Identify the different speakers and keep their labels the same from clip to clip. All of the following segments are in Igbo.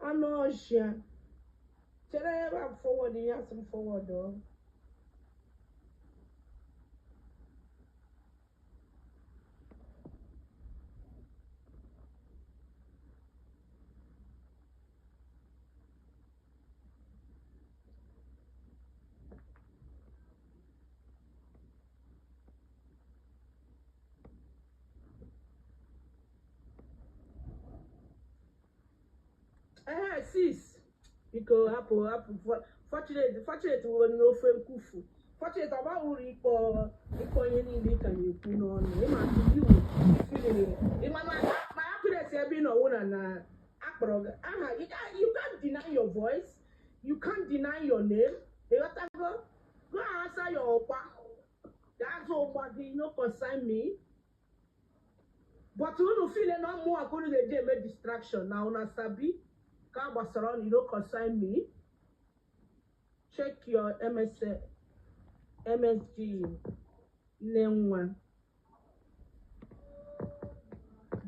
Speaker 1: I know she. Tell her about forward, you have some forward though. Sis. Because apple. Fortunate when no friend kufu. Fortunate about Uri for any can you put on. It might be you feeling it. My happiness have been a one and you can't deny your voice. You can't deny your name. You got to go answer your opa. That's all, but you know, concern me. But when you feel no more, going to the distraction. Now, on a sabi, can't pass around, you don't concern me. Check your MSG name one.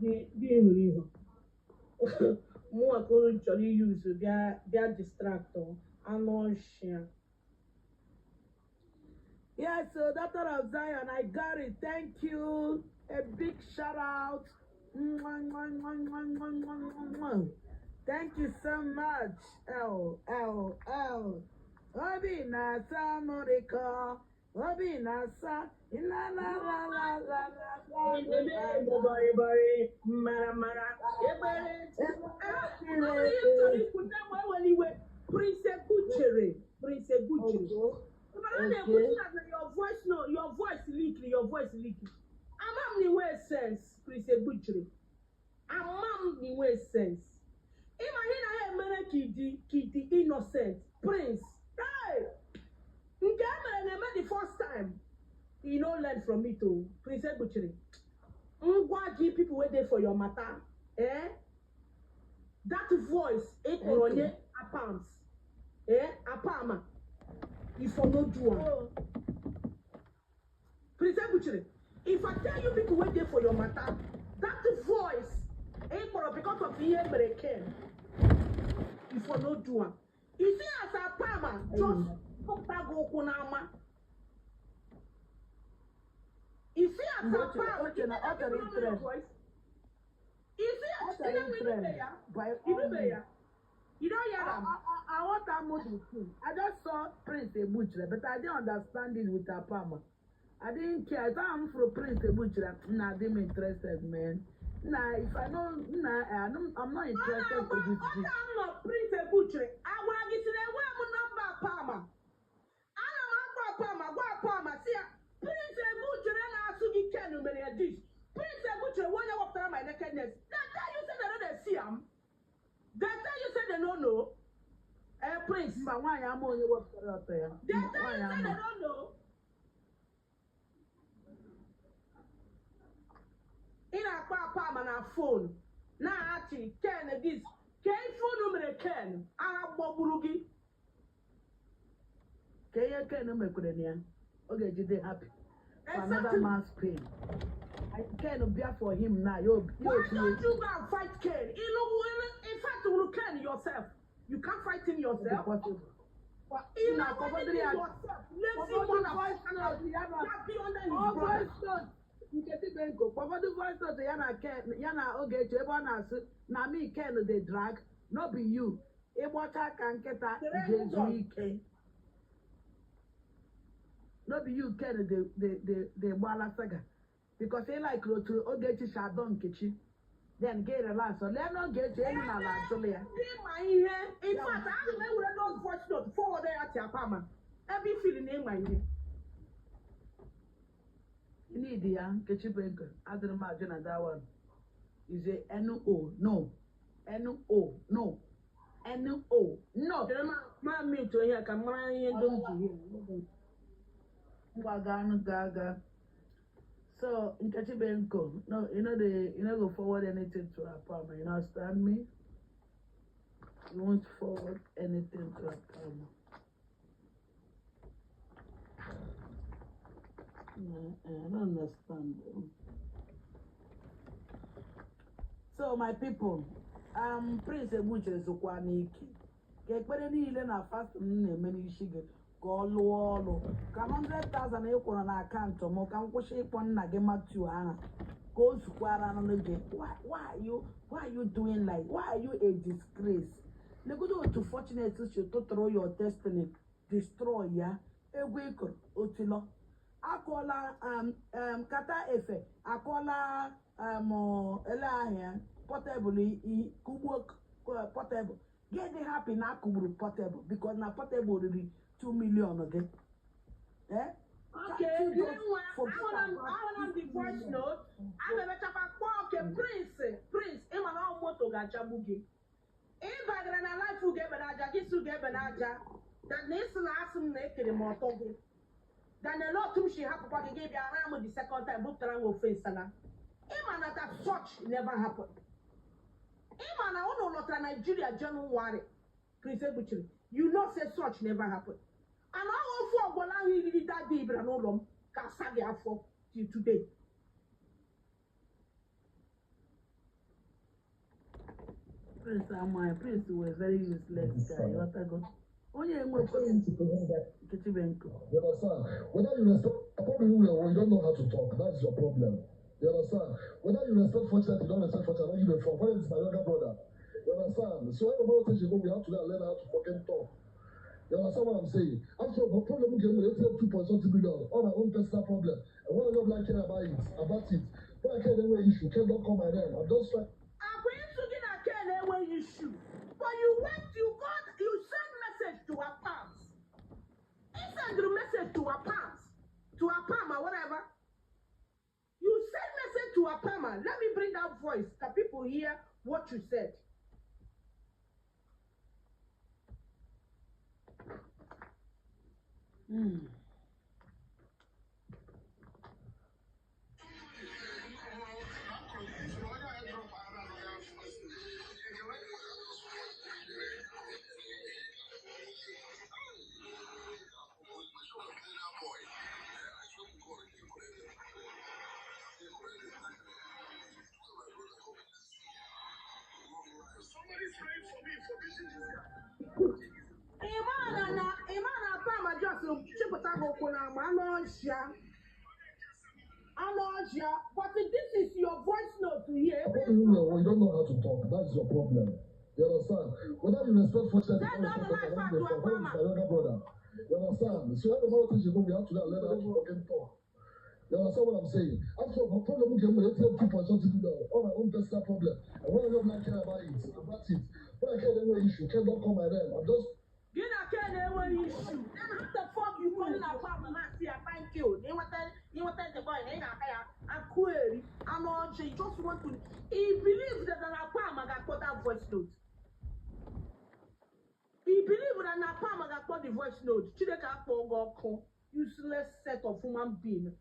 Speaker 1: The more going to use their distractor. I'm not sure. Yeah, so Daughter of Zion, I got it. Thank you. A big shout out. Thank you so much. L. Obi nasa Monica. Obi nasa. La la la la la la. Prince Gucci. Your voice leaky. I'm the way sense, Prince Butchery. I'm the way sense. Imagine I am Kitty innocent Prince. Hey, the first time. You don't learn from me too, Prince Butchery. Give people waiting for your matter. Eh? That voice, a pounds. A palma. If you not do Prince Butchery. If I tell you people waiting for your matter, that voice ain't for because of the American. If you not do it. You see as a palma, just go kunama. You see as a palma, you don't hear them. I want that model too. I just saw Prince Butchery, but I didn't understand it with a palma. I didn't care. If I'm for Prince Butchery, nah, I'm interested, man. Nah, if I don't, I'm not interested for this. I'm not Prince Butchery. I want to get to the way I'm not Palma. I'm not Palma. See, Prince Butchery and I should get can number this. Prince Butchery, when I walk around my nakedness, that you said that they see him. That you said they don't know. Prince, but why am I only walking out there? That you said they don't know. In a papa man a phone. Na ati Ken this. Ken phone number Ken. Ah boburugi. Ken number kudenia. Okay, you they happy. For another man's pain. I Ken be for him now. Why don't you go and fight Ken? In fact, you Ken yourself. You can't fight him yourself. In a probably yourself. Let's see one of that be under his brother. Papa the voice of the Yana okay to everyone na me Ken the drag, not be you. A water can get that not be you Ken the Walla saga. Because they like to Ogechi Shadon Kichi. Then get a last, so let not get any actually. In fact, I remember those voice notes forward there at your farmer. Every feeling in my head. Need the Ketchy Baker. I don't imagine that one. Is it NO? No. NO? No. NO? No. Mammy to hear Kamari and don't Gaga. So in Ketchy Baker, no, you know go forward anything to our palm. You understand me? You won't forward anything to our palm. I don't understand. So my people, Prince Ebuche sokwa n'ike ka ekpere niile na fast na-eme n'isi gị ka ọ lụọ ọrụ ka 100,000 ị kwụrụ na akaụntụ m ka m kwụsị ịkpọ nna gị Matthew aha ka o zukwara n'ọnụ gị. Why are you doing like, why are you a disgrace? Legodo otu fortunate si tụtụrụ your destiny destroy ya egwu ịkụrụ otilo akọla kata efe akọla ele ahịa portable kugbo portable get happy na akụgburu portable because na portable riri 2 million again.
Speaker 2: Okay, I want the voice note. I'm a okay, Prince, I'm an moto gachabugi. If I get a life who gave an aja, this who gave an aja, that Nathan asked him naked in Motogo. Then a lot of she happened, but he gave you a ram the second time, booked around with face. Iman that such never happened. Iman, I want to know Nigeria, January. Prince Ebuchi, you know, say such never happened. And all for what I really that deep and all them can sag for till today.
Speaker 1: Prince Prince was very useless guy. What I got? Only a more
Speaker 3: You understand? Whether you respect, probably you don't know how to talk. That's your problem. You understand? Whether you respect fortune, you don't respect fortune. I don't give a fuck. Whether it's my younger brother. You understand? So every time you go, we have to learn how to fucking talk. You understand what I'm saying? After a problem came with 2.something million, all my own personal problem. And what I'm not caring about it. But I can't anyway issue, can't not call my name. I'm just like
Speaker 2: I'm going to get a can anyway issue. But you send message to our palms. You send the message to our palms. To our palm or whatever. You send message to our palm. Let me bring that voice. Can people hear what you said? Imana Pama just Chipotabo Anoja, but this is your voice note to hear.
Speaker 3: you don't know how to talk. That's your problem. You understand? Whether you respect fortune, you don't respect my younger brother. You understand? So every more things you go, we have to learn how to fucking talk. You understand what I'm saying? After a problem came with 2.something million, all my own personal problem. And when I don't like care about it. When I can't anyway issue, can't not call my name. I'm just
Speaker 2: You not care anyway issue. Then how the fuck you calling our partner and say thank you? You want the boy, they got a query. Anoja, you just want to. He believes that an Apama got put that voice note. He believes that an Apama got put the voice note. Chideka Pogo, useless set of human being.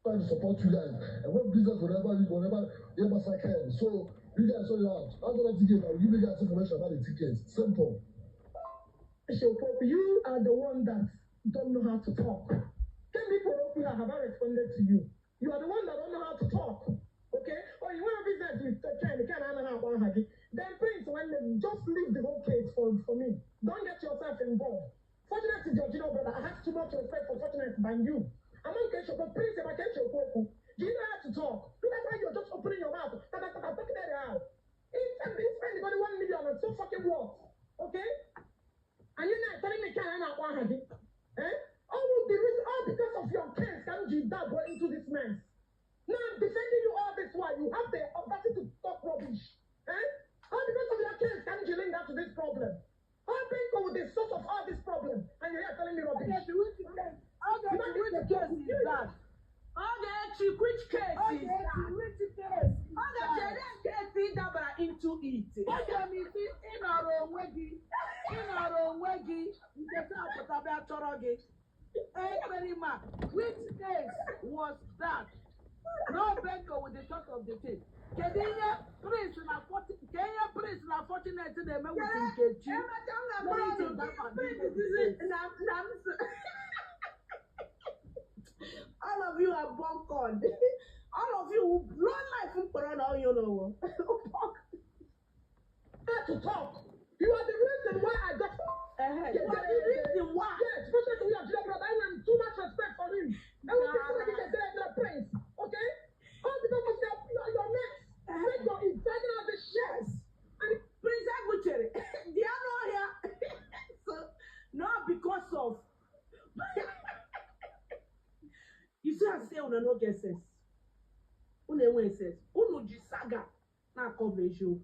Speaker 3: trying to support you guys. And when business, whatever I can. So you guys sort it out. After that ticket, I'll give you guys information about the tickets. Simple.
Speaker 4: So you are the one that don't know how to talk. 10 people up here have responded to you. You are the one that don't know how to talk. Okay? Or you want a business with the train, you can't have one hagi. Then Prince, when they just leave the whole case for me. Don't get yourself involved. Fortunate is your brother. I have too much respect for Fortunate than you. I'm not catch but Prince, if I catch your do you know how to talk? Look at how you're just opening your mouth. I'm talking that out. It's spending only 1 million and so fucking what? Okay? And you're not telling me can I not want hagi? All because of your case can you dabble into this mess. Now I'm defending you all this while you have the audacity to talk rubbish. All because of your case can you link that to this problem? How big with the source of all this problem? And you're here telling me rubbish.
Speaker 2: Which case is that? Which case is that?
Speaker 1: Which case?
Speaker 2: Case is that into it.
Speaker 1: In our way, which case was that? No banker with the top of the tape. Kenya Prince na fortunate they met with Nkechi.
Speaker 2: All of you are bumped. All you know.
Speaker 4: To talk. You are the reason why I got.
Speaker 2: You are the reason why.
Speaker 4: Yes, especially we have brother. I have too much respect for him. I want to say the prince, okay? All because of your mess. Make your inside out the shares.
Speaker 2: And Prince Aguchere, they are not here. So, not because of. You see, I say, no get sense. Une when says, Uno Jisaga, na cover show.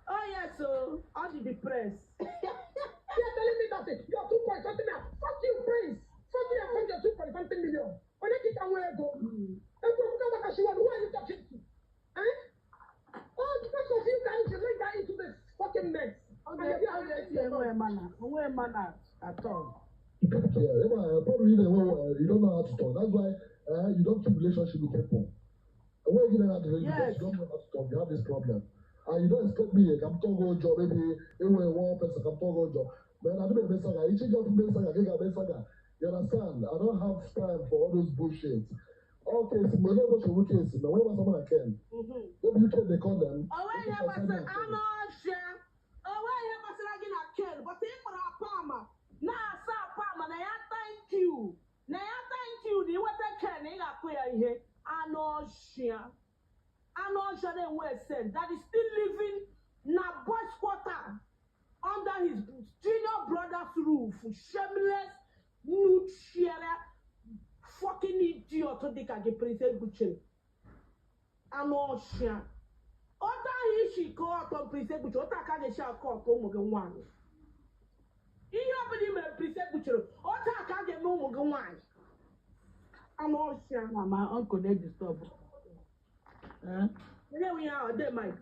Speaker 2: Oh, yeah, so, all the depressed.
Speaker 4: You're telling me that you're 2 point something now. Fuck you, prince. Fuck you, and your 2 point something million. When I get away, go. And who are you talking to? Eh? Oh, because of you guys, you lay that into this fucking mess.
Speaker 1: Where manner at all.
Speaker 3: Yeah, probably you don't know how to talk. That's why you don't keep relationship with people. And when you don't have because you don't know how to talk, you have this problem. And you don't expect me, I'm talking about job, maybe one person can talk about job. Man, I don't know saga. You change up to saga, get a saga. You understand? I don't have time for all those bullshit. Okay, so we never show case. Now, when was someone can? Maybe you can they call them.
Speaker 2: Oh, wait, yeah, but I'm not sure. Oh, wait, yeah, but I get a kill. But if for a palmer, now, sir, palmer, now, thank you. Now, thank you. The water can, they got clear here. I'm not sure. I'm not sure they were said that is still living in a boys' quarter under his junior brother's roof. Shameless, nude, fucking idiot to the Kage Prince Buche. I'm not sure. Ota he called on Prince Buche. Ota Kage shall call Tomogan one. He opened him a Prince Buche. Ota Kage no Mogan one. I'm not sure.
Speaker 1: My uncle they disturb.
Speaker 2: There we are, there, Mike.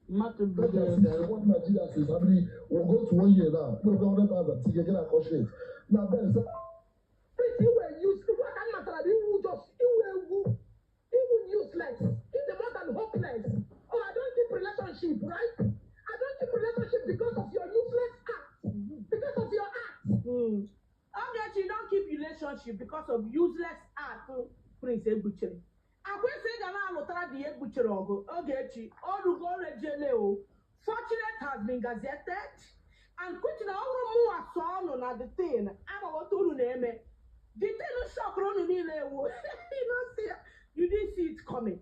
Speaker 1: Not to be
Speaker 3: What Nigeria says, how many will go to 1 year now? We'll go 100,000 to get a conscience. Now, then,
Speaker 4: You were useless. What can matter? You were useless. He's the more than hopeless. Oh, I don't keep relationship, right? I don't keep relationship because of your useless act. Because of your act.
Speaker 2: Obviously, you don't keep relationship because of useless act, Prince Ebuchere. I will say that I'm not the Ebuchere ogo. Okay, all the go regele. Fortunate has been gazetted, and putting all more song on the thing. I'm about to name it. The thing is shock on the you didn't see it coming.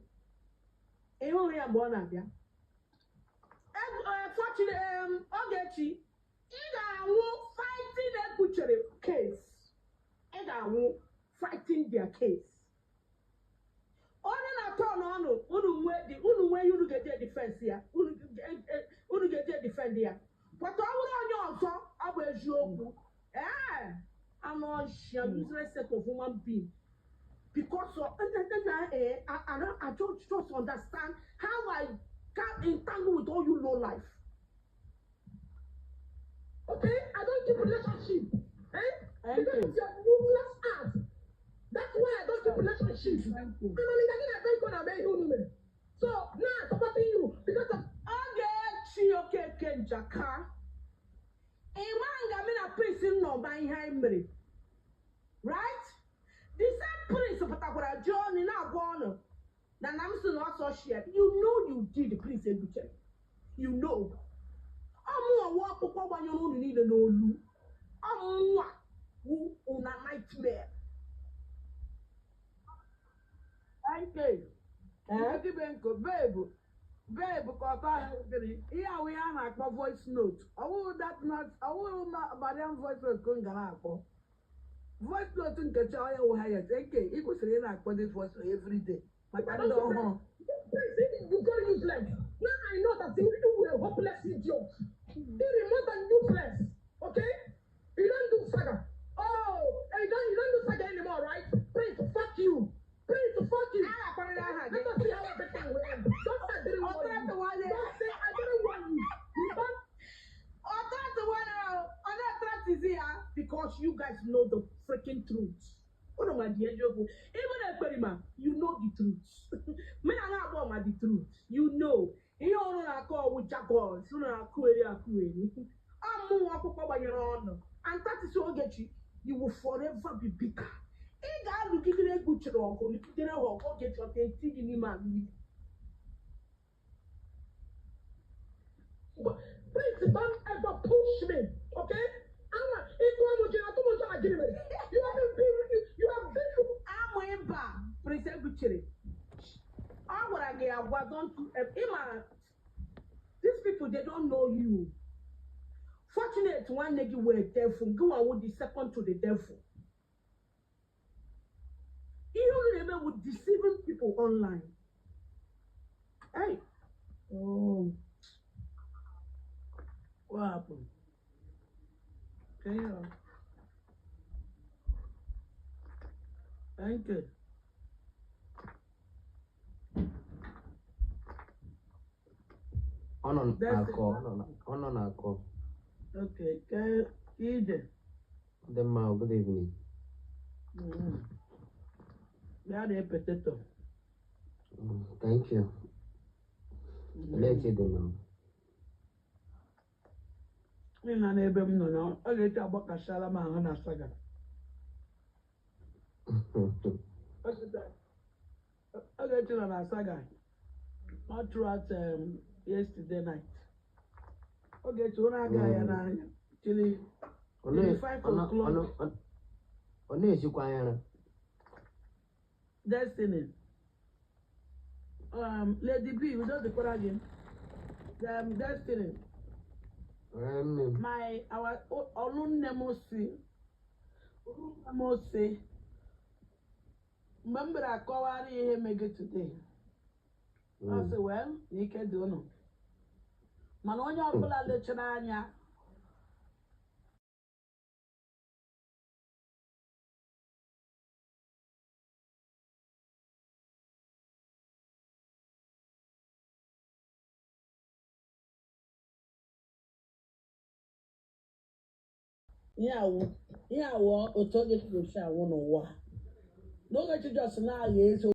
Speaker 2: And we are born up, yeah. Fortunate, Ogechi. Fighting a butchery case. And I will fighting their case. Only na turn on where you get their defense here. Unu get their defend here. But I will on your son, I will show. I'm not sure useless set of human being. Because I don't just understand how I can't entangle with all you low life.
Speaker 4: Okay, I don't keep relationship. Because of your useless act. That's why I don't keep relationship. So now I'm supporting you because of
Speaker 2: okay, Kenjaka. A man got me a prison no by him. Right? The same prince of Patagora John in our corner. Then I'm still not associate. You know you did, Prince Ebuchere. You know. I'm more walk up when you don't need a no. I'm who on a nightmare.
Speaker 1: Thank you. Babe, because here we are at my voice note. I will not, Madam voice note going to voice note in Kachaya will hire. Thank you. It was really like this voice every day. But I don't know.
Speaker 4: You got useless. Now I know that you were hopeless idiot. You're more than useless. Okay? You don't do saga. Oh, you don't do saga anymore, right? Prince, fuck you. Prince, fuck you. Let us see how everything will end. Don't say I didn't want you. Don't say I didn't want you.
Speaker 2: Because you guys know the freaking truth. Oh, my dear, even a you know the truth. Men are not about the truth. You know. You don't know I call with Jackals. You know I call I'm more up by your honor. And that is Ogechi, you will forever be bigger. If I look at a good rock, or look at a rock, or get your thing in man.
Speaker 4: Please don't ever push me, okay? If one would you have been you have been.
Speaker 2: I'm way back, Prince Butchery. I would have get was on to these people, they don't know you. Fortunate one nigga were devil, go on with the second to the devil. You remember with deceiving people online. Hey.
Speaker 1: Oh. What happened? Okay. Thank you.
Speaker 5: On a call.
Speaker 1: Okay. Ide.
Speaker 5: Good evening.
Speaker 1: We had a potato.
Speaker 5: Thank you. Let you know.
Speaker 1: In an ebem no, I get about Kashalama and Hana Saga. I get you on a saga. Not throughout yesterday night. I get you on a guy and I till 5 o'clock.
Speaker 5: Only is you quiet.
Speaker 1: Destiny. Lady B, we don't record again. Destiny. Our Olun Nemosi. Remember I covered him again today. I said, well, you can do no. Man, on your blood, lecture, yeah, otoge to show one or what. No, let you just now, yes.